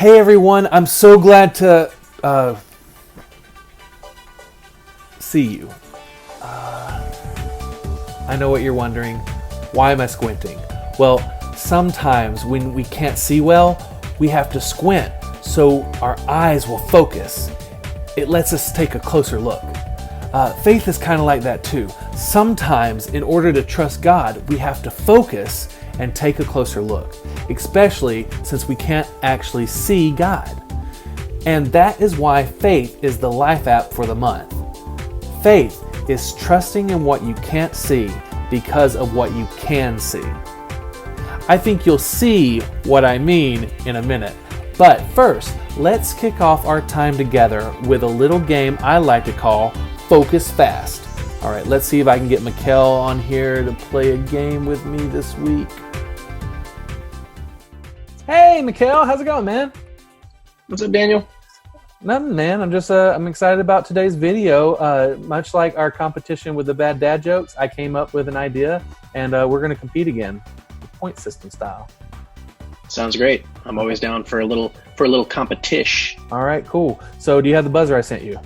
Hey everyone, I'm so glad to see you. I know what you're wondering. Why am I squinting? Well, sometimes when we can't see well, we have to squint so our eyes will focus. It lets us take a closer look. Faith is kind of like that too. Sometimes, in order to trust God, we have to focus and take a closer look, especially since we can't actually see God. And that is why faith is the life app for the month. Faith is trusting in what you can't see because of what you can see. I think you'll see what I mean in a minute. But first, let's kick off our time together with a little game I like to call Focus Fast. All right, let's see if I can get Mikkel on here to play a game with me this week. Hey, Mikkel, how's it going, man? What's up, Daniel? Nothing, man. I'm excited about today's video. Much like our competition with the bad dad jokes, I came up with an idea, and we're going to compete again, point system style. Sounds great. I'm always down for a little competition. All right, cool. So, do you have the buzzer I sent you?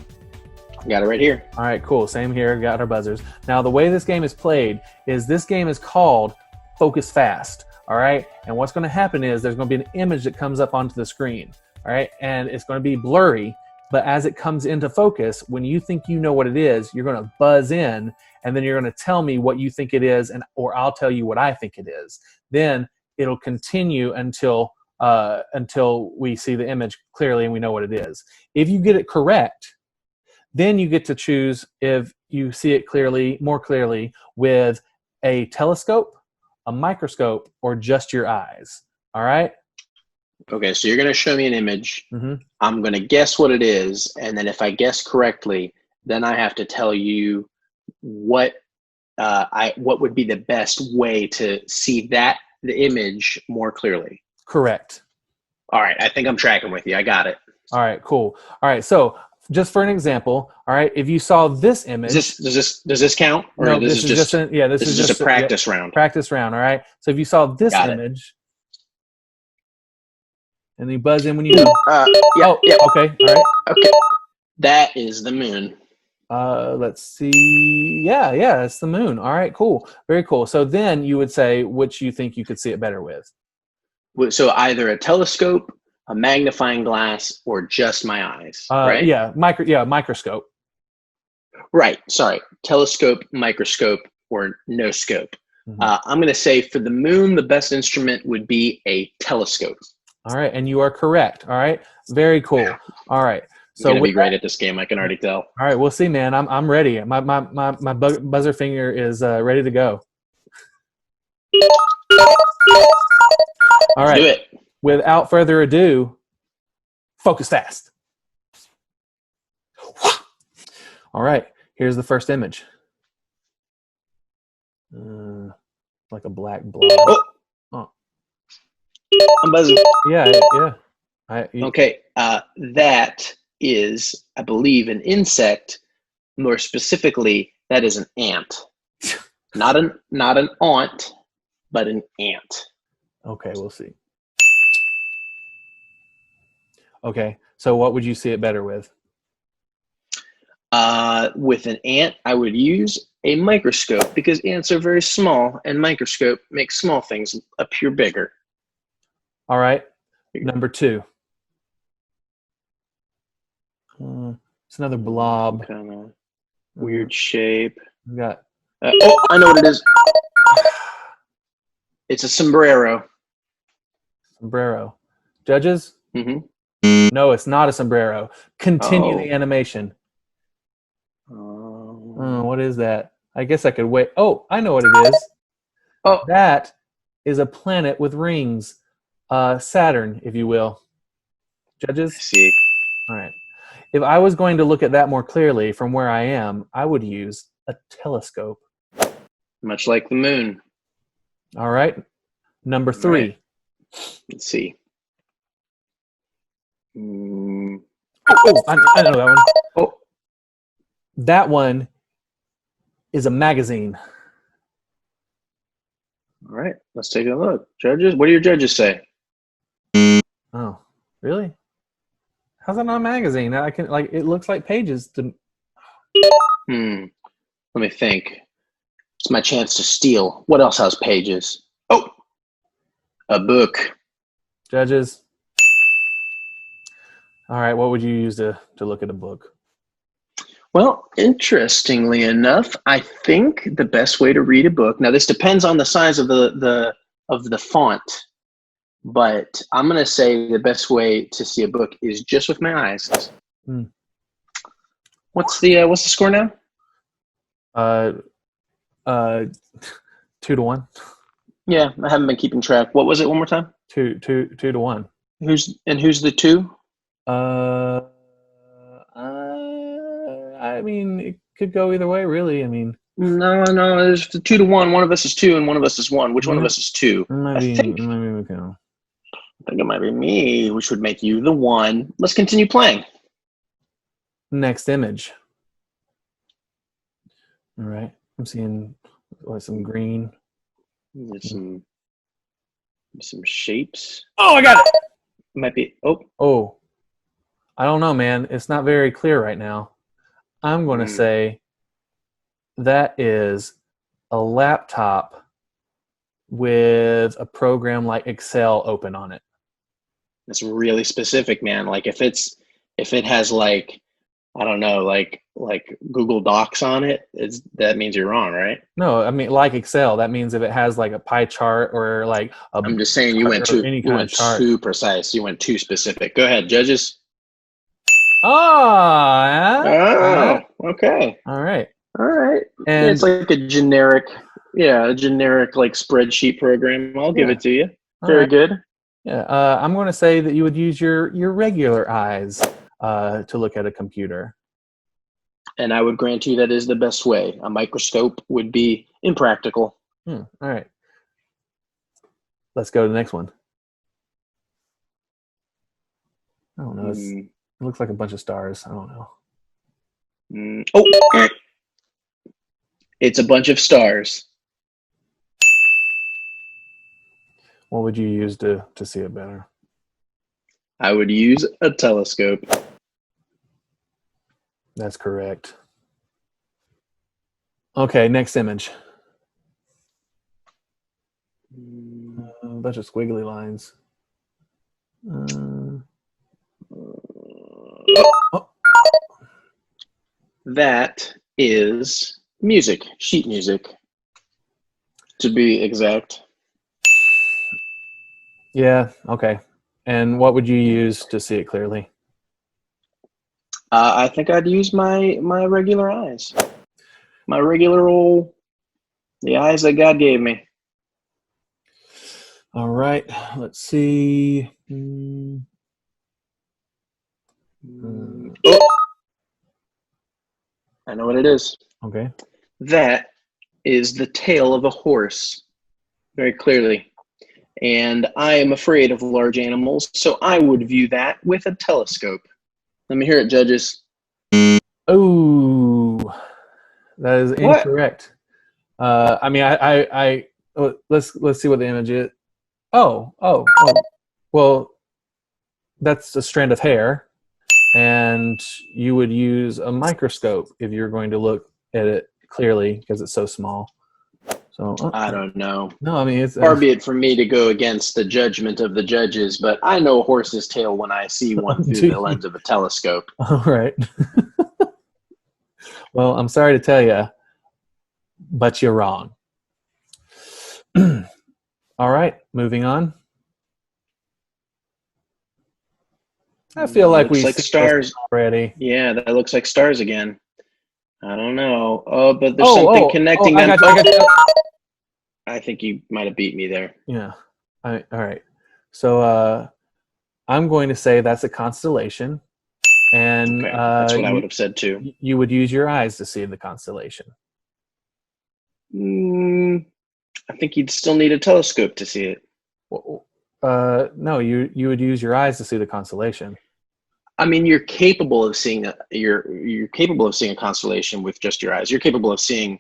Got it right here. All right, cool. Same here. Got our buzzers. Now, the way this game is played is this game is called Focus Fast. All right, and what's going to happen is there's going to be an image that comes up onto the screen. All right, and it's going to be blurry, but as it comes into focus, when you think you know what it is, you're going to buzz in, and then you're going to tell me what you think it is, or I'll tell you what I think it is. Then it'll continue until we see the image clearly and we know what it is. If you get it correct, then you get to choose if you see it more clearly with a telescope, a microscope, or just your eyes. All right? Okay, so you're going to show me an image. Mm-hmm. I'm going to guess what it is, and then if I guess correctly, then I have to tell you what would be the best way to see the image more clearly. Correct. All right, I think I'm tracking with you. I got it. All right, cool. All right, so just for an example, all right, if you saw this image, does this count? Or no, this is just a practice round. Practice round. All right. So if you saw this image, and you buzz in when you know. Yeah. Okay. All right. Okay. That is the moon. Let's see. Yeah, it's the moon. All right, cool. Very cool. So then you would say which you think you could see it better with. So either a telescope, a magnifying glass, or just my eyes, right? Yeah, microscope. Right. Sorry. Telescope, microscope, or no scope. Mm-hmm. I'm going to say for the moon, the best instrument would be a telescope. All right, and you are correct. All right, very cool. All right, so you're gonna be great at this game. I can already tell. All right, we'll see, man. I'm ready. My buzzer finger is ready to go. All right, do it. Without further ado, focus fast. All right, here's the first image. Like a black blob. Oh. I'm buzzing. Yeah. Okay, that is, I believe, an insect. More specifically, that is an ant. Not an aunt, but an ant. Okay, we'll see. Okay, so what would you see it better with? With an ant, I would use a microscope because ants are very small, and microscope makes small things appear bigger. All right, number 2. It's another blob. Kind of weird shape. We got. I know what it is. It's a sombrero. Sombrero. Judges? Mm-hmm. No, it's not a sombrero. Continue the animation. What is that? I guess I could wait. Oh, I know what it is. Oh, that is a planet with rings. Saturn, if you will. Judges? I see. All right. If I was going to look at that more clearly from where I am, I would use a telescope. Much like the moon. All right. Number 3. Right. Let's see. I know that one. Oh. That one is a magazine. All right. Let's take a look. Judges, what do your judges say? Oh, Really? How's that not a magazine? I can it looks like pages to. Let me think. It's my chance to steal. What else has pages? Oh, a book. Judges. All right, what would you use to look at a book? Well, interestingly enough, I think the best way to read a book. Now, this depends on the size of the font, but I'm going to say the best way to see a book is just with my eyes. What's the score now? 2-1. Yeah, I haven't been keeping track. What was it one more time? 2-1. Who's the two? I mean, it could go either way, really. I mean, no, there's the 2-1. One of us is 2 and one of us is 1. Which one of us is 2? I think it might be me, which would make you the 1. Let's continue playing. Next image. All right, I'm seeing some green. There's some shapes. Oh, I got it. Might be. Oh, I don't know, man. It's not very clear right now. I'm going to say that is a laptop with a program like Excel open on it. That's really specific, man. Like if it has like, I don't know, like Google Docs on it, that means you're wrong, right? No, I mean like Excel. That means if it has like a pie chart or like I'm just saying you went too precise. You went too specific. Go ahead, judges. Oh, okay. All right. And it's like a generic like spreadsheet program. I'll give it to you. Very good. Yeah. I'm going to say that you would use your regular eyes to look at a computer. And I would grant you that is the best way. A microscope would be impractical. All right. Let's go to the next one. I don't know. It looks like a bunch of stars. I don't know. It's a bunch of stars. What would you use to see it better? I would use a telescope. That's correct. Okay, next image. A bunch of squiggly lines. That is music, sheet music, to be exact. Yeah, okay. And what would you use to see it clearly? I think I'd use my regular eyes. My regular the eyes that God gave me. All right, let's see. I know what it is. Okay. That is the tail of a horse, very clearly. And I am afraid of large animals, so I would view that with a telescope. Let me hear it, judges. Oh, that is incorrect. I mean, let's see what the image is. Oh. Well, that's a strand of hair, and you would use a microscope if you're going to look at it clearly because it's so small. So I don't know. No, I mean, it's far be it from me to go against the judgment of the judges, but I know a horse's tail when I see one through the lens of a telescope. All right. Well, I'm sorry to tell you, but you're wrong. All right, moving on. I feel like we like stars already. Yeah, that looks like stars again. I don't know. Oh, but there's something connecting them. I think you might have beat me there. Yeah. All right. So I'm going to say that's a constellation. And that's what I would have said too. You would use your eyes to see the constellation. I think you'd still need a telescope to see it. No, you would use your eyes to see the constellation. I mean, you're capable of seeing you're capable of seeing a constellation with just your eyes. You're capable of seeing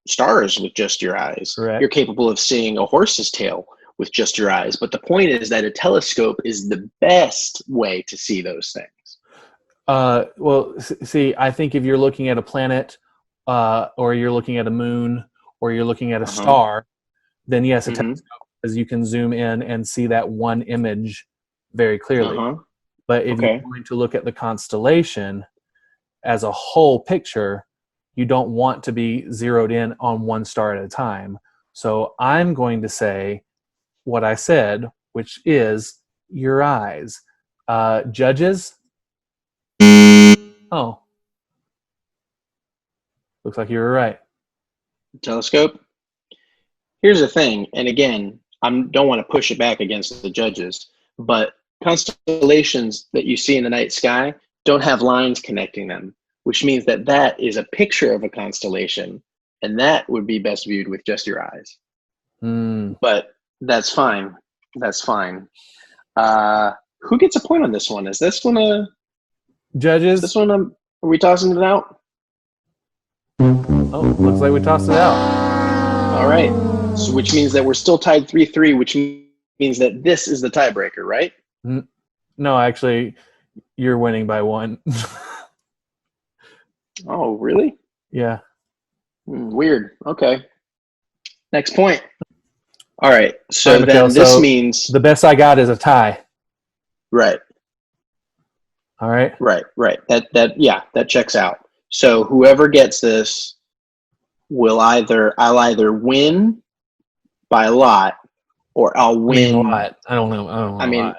stars with just your eyes. Correct. You're capable of seeing a horse's tail with just your eyes. But the point is that a telescope is the best way to see those things. Well, see, I think if you're looking at a planet, or you're looking at a moon, or you're looking at a star, then yes, a telescope, because you can zoom in and see that one image very clearly. But if you're going to look at the constellation as a whole picture, you don't want to be zeroed in on one star at a time. So I'm going to say what I said, which is your eyes. Judges? Oh. Looks like you were right. Telescope? Here's the thing, and again, I don't want to push it back against the judges, but constellations that you see in the night sky don't have lines connecting them, which means that that is a picture of a constellation, and that would be best viewed with just your eyes. But that's fine. That's fine. Who gets a point on this one? Is this one a... Judges? This one, are we tossing it out? Oh, looks like we tossed it out. All right. So, which means that we're still tied 3-3, which means that this is the tiebreaker, right? No, actually, you're winning by 1. Oh, really? Yeah. Weird. Okay. Next point. All right. So right, then Mikhail, this so means... the best I got is a tie. Right. All right. Right. That checks out. So whoever gets this I'll either win by a lot, or I'll win. A lot. I don't know.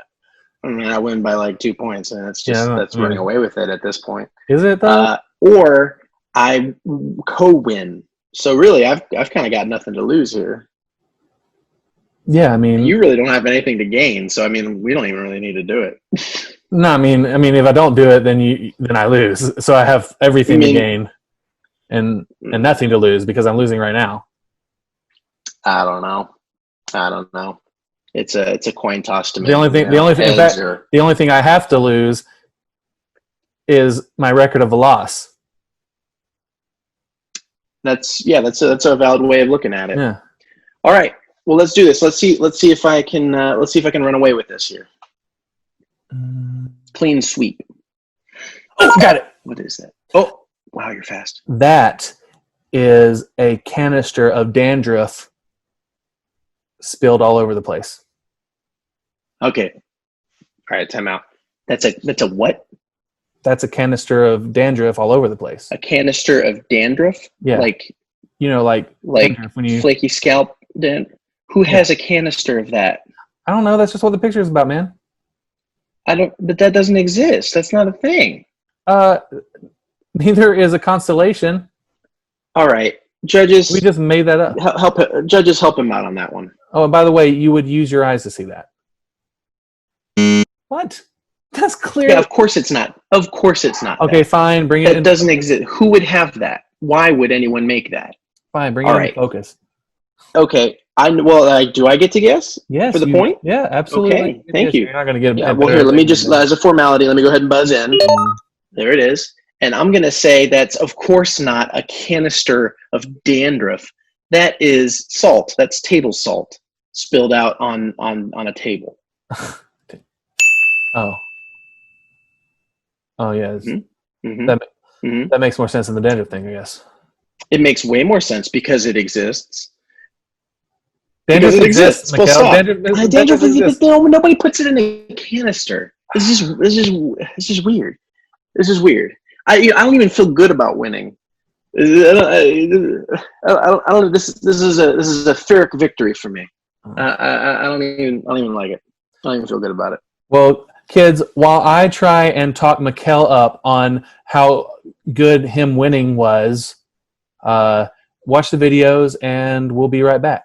I win by like 2 points, and that's just running away with it at this point. Is it though? Or I co-win. So really, I've kind of got nothing to lose here. Yeah, I mean, you really don't have anything to gain. So I mean, we don't even really need to do it. No, I mean, if I don't do it, then I lose. So I have everything to gain, and nothing to lose because I'm losing right now. I don't know. It's a coin toss to me. The only thing I have to lose is my record of a loss. That's a valid way of looking at it. Yeah. All right. Well, let's do this. Let's see if I can run away with this here. Clean sweep. Oh, got it. What is that? Oh, wow, you're fast. That is a canister of dandruff spilled all over the place. Okay. All right, time out. That's a what? That's a canister of dandruff all over the place. A canister of dandruff? Yeah. Like when you flaky scalp dandruff. Who has a canister of that? I don't know. That's just what the picture is about, man. But that doesn't exist. That's not a thing. Neither is a constellation. All right. Judges. We just made that up. Judges, help him out on that one. Oh, and by the way, you would use your eyes to see that. What? That's clear. Yeah, of course it's not. Of course it's not. Okay, fine. Bring it in. It doesn't exist. Who would have that? Why would anyone make that? Fine. Bring it in focus. Okay. Do I get to guess? Yes. For the point? Yeah, absolutely. Okay. Thank you. You're not going to get it. Well, here, let me just, as a formality, let me go ahead and buzz in. There it is. And I'm going to say that's, of course, not a canister of dandruff. That is salt. That's table salt spilled out on a table. Oh. Oh, yeah. That makes more sense than the dandruff thing, I guess. It makes way more sense because it exists. Dandruff exists. Dandruff exists. Nobody puts it in a canister. It's just weird. This is weird. I don't even feel good about winning. I don't. This is a Pyrrhic victory for me. I don't even like it. I don't even feel good about it. Well, kids, while I try and talk Mikkel up on how good him winning was, watch the videos and we'll be right back.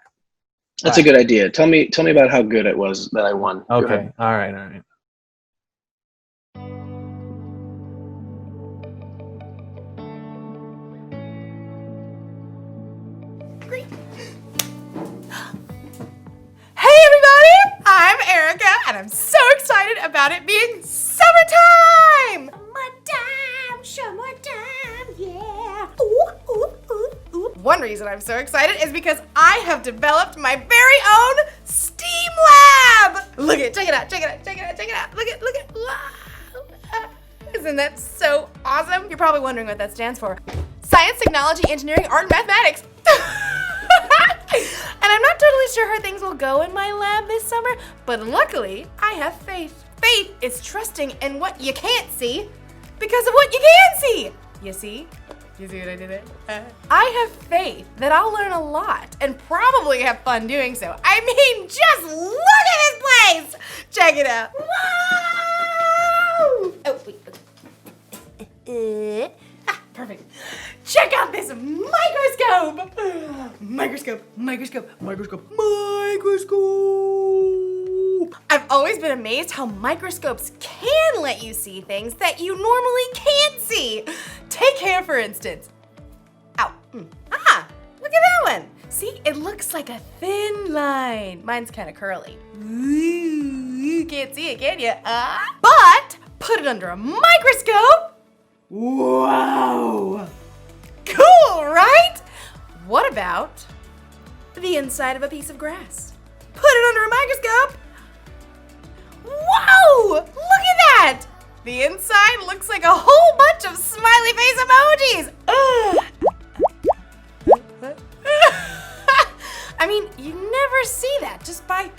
That's a good idea. Tell me about how good it was that I won. Okay. All right. Hey everybody! I'm Erica and I'm so excited about it being summertime! Summertime, yeah. One reason I'm so excited is because I have developed my very own steam it, check it out, check it out, check it out, check it out. Look at, wow. Isn't that so awesome? You're probably wondering what that stands for. Science, technology, engineering, art, and mathematics. And I'm not totally sure how things will go in my lab this summer, but luckily, I have faith. Faith is trusting in what you can't see because of what you can see. You see? You see what I did there? I have faith that I'll learn a lot and probably have fun doing so. I mean, just look at this place! Check it out. Wow! Oh, wait. Perfect. Check out this microscope! Microscope. I've always been amazed how microscopes can let you see things that you normally can't see. Take hair, for instance. Ow. Ah, look at that one. See, it looks like a thin line. Mine's kind of curly. Ooh, you can't see it, can you? But put it under a microscope. Wow! Cool, right? What about the inside of a piece of grass? Put it under a microscope. Whoa! Look at that! The inside looks like a whole bunch of smiley face emojis. I mean, you never see that just by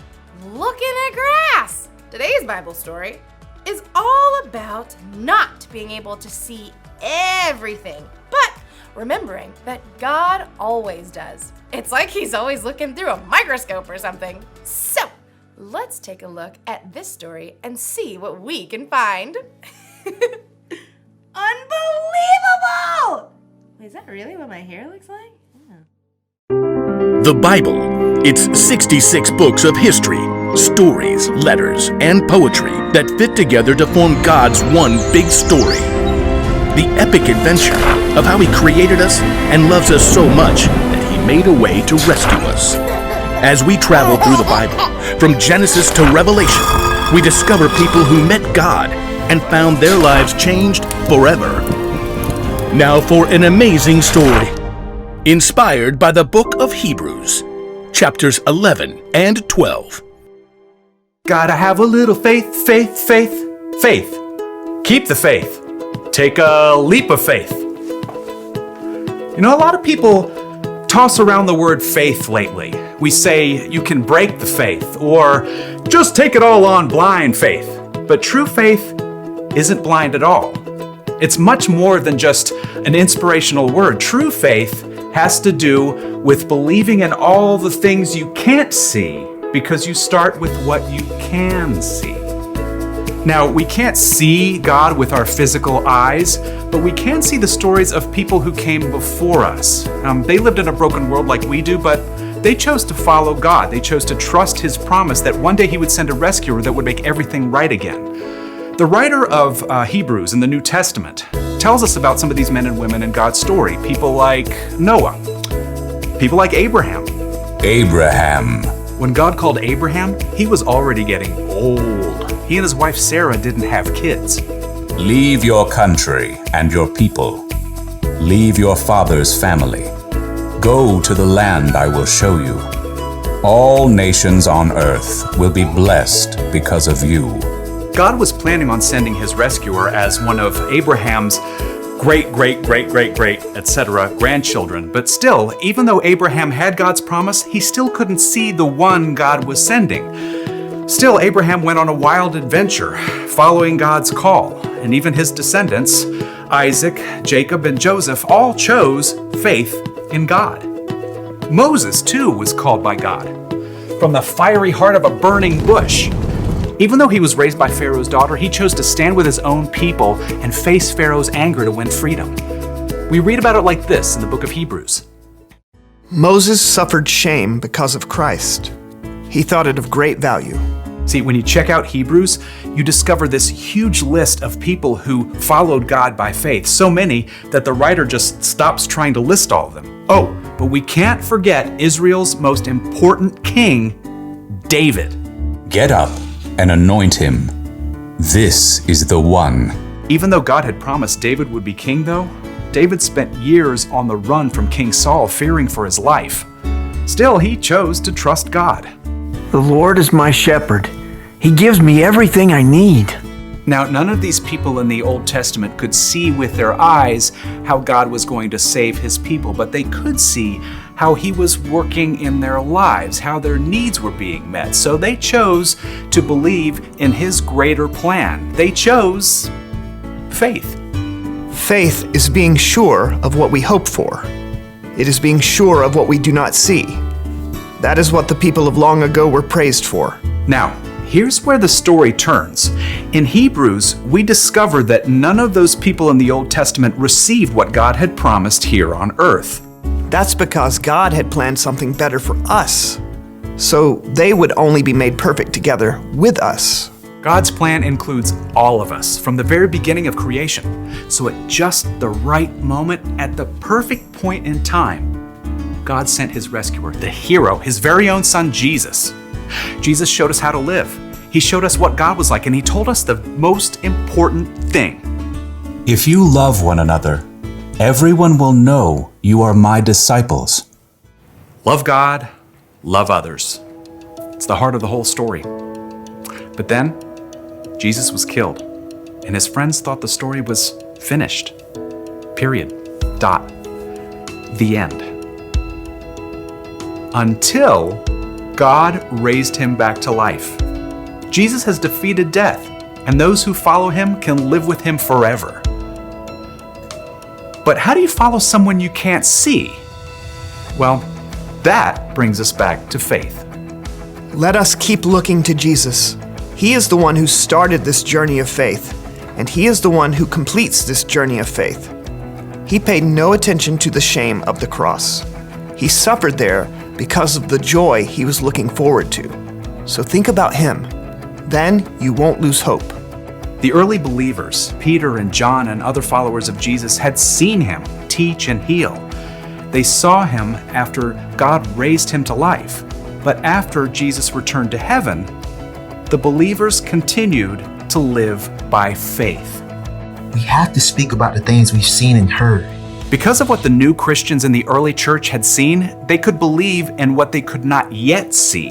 looking at grass. Today's Bible story is all about not being able to see everything, but remembering that God always does. It's like he's always looking through a microscope or something. So, let's take a look at this story and see what we can find. Unbelievable! Is that really what my hair looks like? Yeah. The Bible. It's 66 books of history, stories, letters, and poetry that fit together to form God's one big story. The epic adventure of how He created us and loves us so much that He made a way to rescue us. As we travel through the Bible, from Genesis to Revelation, we discover people who met God and found their lives changed forever. Now for an amazing story, inspired by the book of Hebrews, chapters 11 and 12. Gotta have a little faith, faith, faith, faith. Keep the faith. Take a leap of faith. You know, a lot of people toss around the word faith lately. We say you can break the faith, or just take it all on blind faith. But true faith isn't blind at all. It's much more than just an inspirational word. True faith has to do with believing in all the things you can't see because you start with what you can see. Now, we can't see God with our physical eyes, but we can see the stories of people who came before us. They lived in a broken world like we do, but they chose to follow God. They chose to trust His promise that one day He would send a rescuer that would make everything right again. The writer of Hebrews in the New Testament tells us about some of these men and women in God's story. People like Noah. People like Abraham. When God called Abraham, he was already getting old. He and his wife Sarah didn't have kids. Leave your country and your people. Leave your father's family. Go to the land I will show you. All nations on earth will be blessed because of you. God was planning on sending His rescuer as one of Abraham's great, etc. grandchildren. But still, even though Abraham had God's promise, he still couldn't see the one God was sending. Still, Abraham went on a wild adventure, following God's call. And even his descendants, Isaac, Jacob, and Joseph, all chose faith in God. Moses, too, was called by God from the fiery heart of a burning bush. Even though he was raised by Pharaoh's daughter, he chose to stand with his own people and face Pharaoh's anger to win freedom. We read about it like this in the book of Hebrews. Moses suffered shame because of Christ. He thought it of great value. See, when you check out Hebrews, you discover this huge list of people who followed God by faith, so many that the writer just stops trying to list all of them. Oh, but we can't forget Israel's most important king, David. Get up and anoint him. This is the one. Even though God had promised David would be king, though, David spent years on the run from King Saul, fearing for his life. Still, he chose to trust God. The Lord is my shepherd. He gives me everything I need. Now, none of these people in the Old Testament could see with their eyes how God was going to save his people, but they could see how he was working in their lives, how their needs were being met. So they chose to believe in his greater plan. They chose faith. Faith is being sure of what we hope for. It is being sure of what we do not see. That is what the people of long ago were praised for. Now, here's where the story turns. In Hebrews, we discover that none of those people in the Old Testament received what God had promised here on earth. That's because God had planned something better for us, so they would only be made perfect together with us. God's plan includes all of us from the very beginning of creation. So at just the right moment, at the perfect point in time, God sent his rescuer, the hero, his very own son, Jesus. Jesus showed us how to live. He showed us what God was like, and he told us the most important thing. If you love one another, everyone will know you are my disciples. Love God, love others. It's the heart of the whole story. But then, Jesus was killed, and his friends thought the story was finished. Period. Dot. The end. Until God raised him back to life. Jesus has defeated death, and those who follow him can live with him forever. But how do you follow someone you can't see? Well, that brings us back to faith. Let us keep looking to Jesus. He is the one who started this journey of faith, and he is the one who completes this journey of faith. He paid no attention to the shame of the cross. He suffered there because of the joy he was looking forward to. So think about him. Then you won't lose hope. The early believers, Peter and John and other followers of Jesus, had seen him teach and heal. They saw him after God raised him to life. But after Jesus returned to heaven, the believers continued to live by faith. We have to speak about the things we've seen and heard. Because of what the new Christians in the early church had seen, they could believe in what they could not yet see,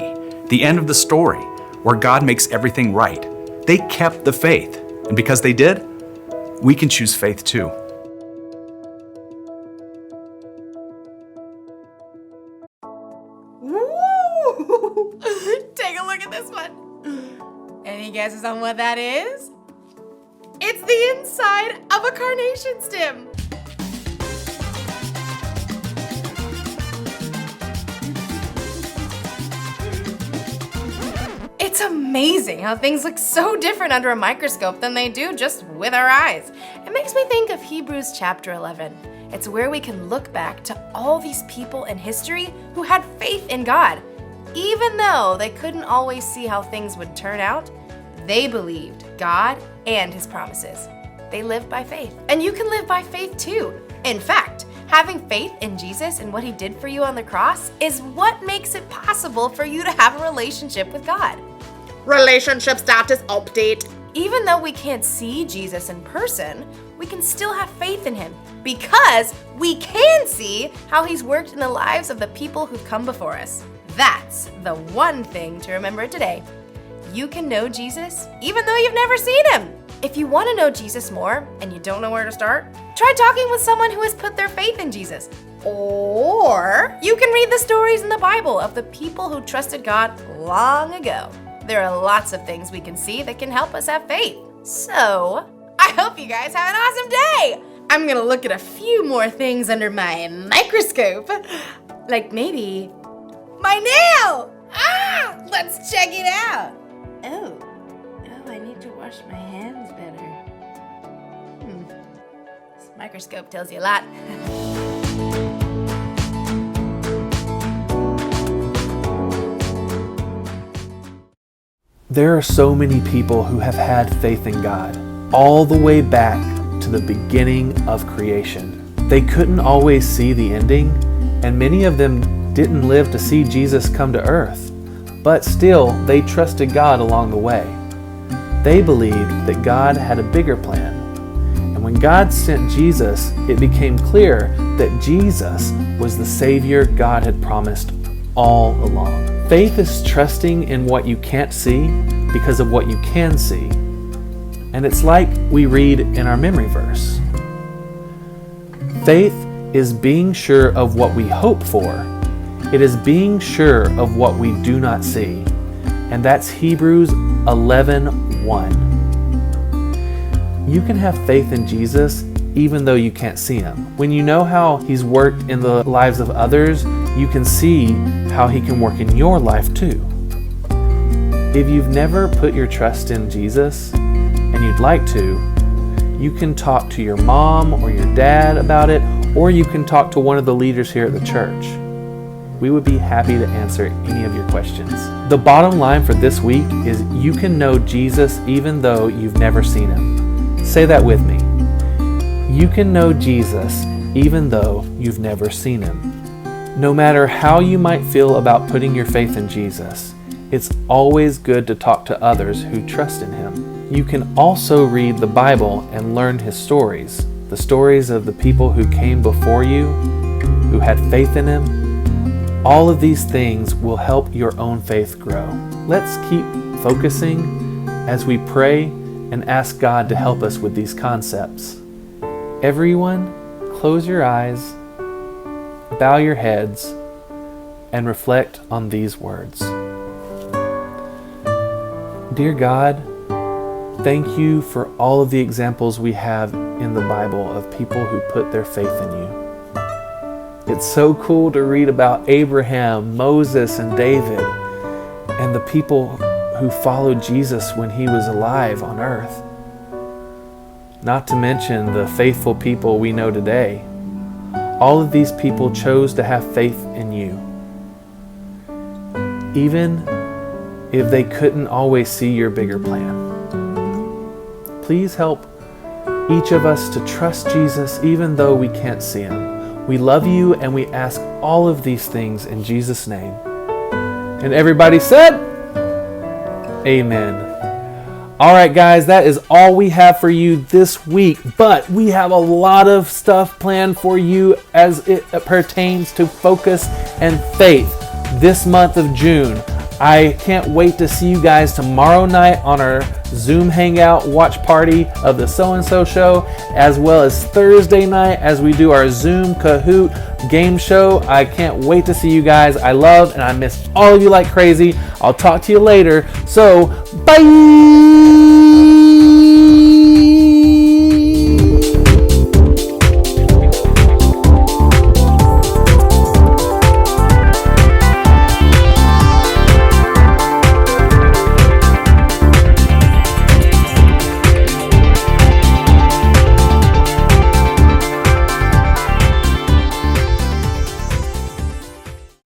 the end of the story, where God makes everything right. They kept the faith, and because they did, we can choose faith too. Woo! Take a look at this one. Any guesses on what that is? It's the inside of a carnation stem. It's amazing how things look so different under a microscope than they do just with our eyes. It makes me think of Hebrews chapter 11. It's where we can look back to all these people in history who had faith in God. Even though they couldn't always see how things would turn out, they believed God and his promises. They lived by faith. And you can live by faith too. In fact, having faith in Jesus and what he did for you on the cross is what makes it possible for you to have a relationship with God. Relationship status update. Even though we can't see Jesus in person, we can still have faith in him because we can see how he's worked in the lives of the people who've come before us. That's the one thing to remember today. You can know Jesus even though you've never seen him. If you want to know Jesus more and you don't know where to start, try talking with someone who has put their faith in Jesus. Or you can read the stories in the Bible of the people who trusted God long ago. There are lots of things we can see that can help us have faith. So, I hope you guys have an awesome day! I'm gonna look at a few more things under my microscope. Like maybe my nail! Let's check it out. Oh, I need to wash my hands better. This microscope tells you a lot. There are so many people who have had faith in God, all the way back to the beginning of creation. They couldn't always see the ending, and many of them didn't live to see Jesus come to earth, but still they trusted God along the way. They believed that God had a bigger plan. And when God sent Jesus, it became clear that Jesus was the Savior God had promised all along. Faith is trusting in what you can't see because of what you can see. And it's like we read in our memory verse. Faith is being sure of what we hope for. It is being sure of what we do not see. And that's Hebrews 11:1. You can have faith in Jesus even though you can't see him. When you know how he's worked in the lives of others, you can see how he can work in your life too. If you've never put your trust in Jesus and you'd like to, you can talk to your mom or your dad about it, or you can talk to one of the leaders here at the church. We would be happy to answer any of your questions. The bottom line for this week is you can know Jesus even though you've never seen him. Say that with me. You can know Jesus even though you've never seen him. No matter how you might feel about putting your faith in Jesus, it's always good to talk to others who trust in him. You can also read the Bible and learn his stories, the stories of the people who came before you, who had faith in him. All of these things will help your own faith grow. Let's keep focusing as we pray and ask God to help us with these concepts. Everyone, close your eyes, bow your heads, and reflect on these words. Dear God, thank you for all of the examples we have in the Bible of people who put their faith in you. It's so cool to read about Abraham, Moses, and David, and the people who followed Jesus when he was alive on earth. Not to mention the faithful people we know today. All of these people chose to have faith in you. Even if they couldn't always see your bigger plan. Please help each of us to trust Jesus even though we can't see him. We love you and we ask all of these things in Jesus' name. And everybody said, Amen. All right, guys, that is all we have for you this week, but we have a lot of stuff planned for you as it pertains to focus and faith this month of June. I can't wait to see you guys tomorrow night on our Zoom Hangout watch party of the So-and-So Show, as well as Thursday night as we do our Zoom Kahoot game show. I can't wait to see you guys. I love and I miss all of you like crazy. I'll talk to you later. So, bye!